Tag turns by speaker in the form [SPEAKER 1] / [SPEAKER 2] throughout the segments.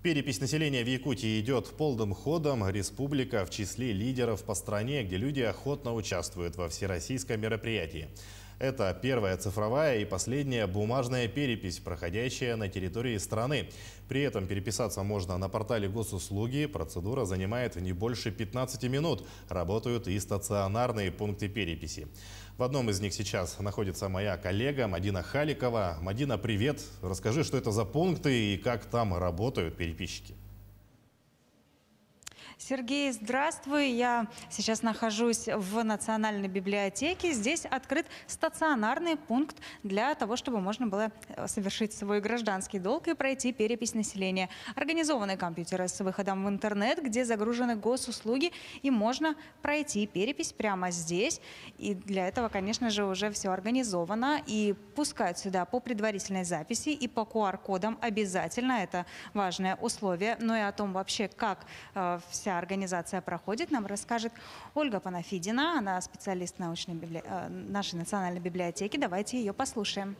[SPEAKER 1] Перепись населения в Якутии идет полным ходом. Республика в числе лидеров по стране, где люди охотно участвуют во всероссийском мероприятии. Это первая цифровая и последняя бумажная перепись, проходящая на территории страны. При этом переписаться можно на портале госуслуги. Процедура занимает не больше 15 минут. Работают и стационарные пункты переписи. В одном из них сейчас находится моя коллега Мадина Халикова. Мадина, привет! Расскажи, что это за пункты и как там работают переписчики.
[SPEAKER 2] Сергей, здравствуй. Я сейчас нахожусь в Национальной библиотеке. Здесь открыт стационарный пункт для того, чтобы можно было совершить свой гражданский долг и пройти перепись населения. Организованы компьютеры с выходом в интернет, где загружены госуслуги, и можно пройти перепись прямо здесь. И для этого, конечно же, уже все организовано. И пускают сюда по предварительной записи и по QR-кодам обязательно. Это важное условие. Но и о том вообще, как вся организация проходит, нам расскажет Ольга Панафидина. Она специалист нашей национальной библиотеки. Давайте ее послушаем.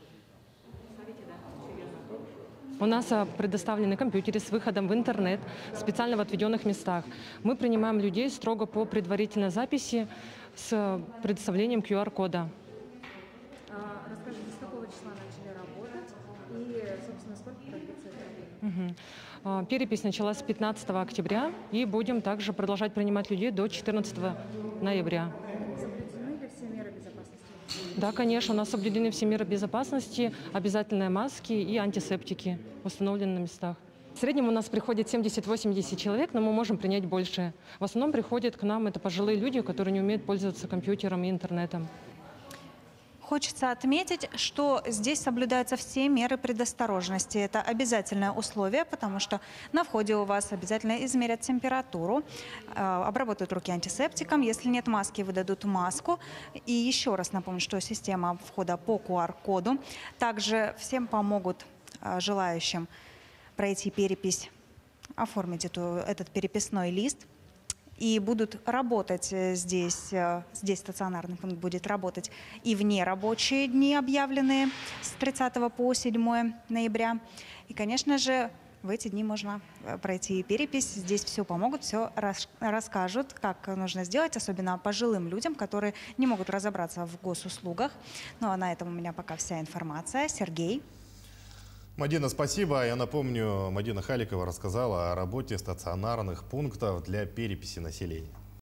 [SPEAKER 3] У нас предоставлены компьютеры с выходом в интернет, специально в отведенных местах. Мы принимаем людей строго по предварительной записи с предоставлением QR-кода.
[SPEAKER 2] Расскажите, с какого числа начали работать и, собственно, сколько продлится это?
[SPEAKER 3] Перепись началась с 15 октября и будем также продолжать принимать людей до 14 ноября.
[SPEAKER 2] Соблюдены ли все меры безопасности?
[SPEAKER 3] Да, конечно, у нас соблюдены все меры безопасности, обязательные маски и антисептики установлены на местах. В среднем у нас приходит 70-80 человек, но мы можем принять больше. В основном приходят к нам это пожилые люди, которые не умеют пользоваться компьютером и интернетом.
[SPEAKER 2] Хочется отметить, что здесь соблюдаются все меры предосторожности. Это обязательное условие, потому что на входе у вас обязательно измерят температуру, обработают руки антисептиком. Если нет маски, выдадут маску. И еще раз напомню, что система входа по QR-коду. Также всем помогут желающим пройти перепись, оформить этот переписной лист. И будут работать здесь стационарный пункт будет работать и в нерабочие дни, объявленные с 30 по 7 ноября. И, конечно же, в эти дни можно пройти перепись. Здесь все помогут, все расскажут, как нужно сделать, особенно пожилым людям, которые не могут разобраться в госуслугах. Ну а на этом у меня пока вся информация. Сергей.
[SPEAKER 1] Мадина, спасибо. Я напомню, Мадина Халикова рассказала о работе стационарных пунктов для переписи населения.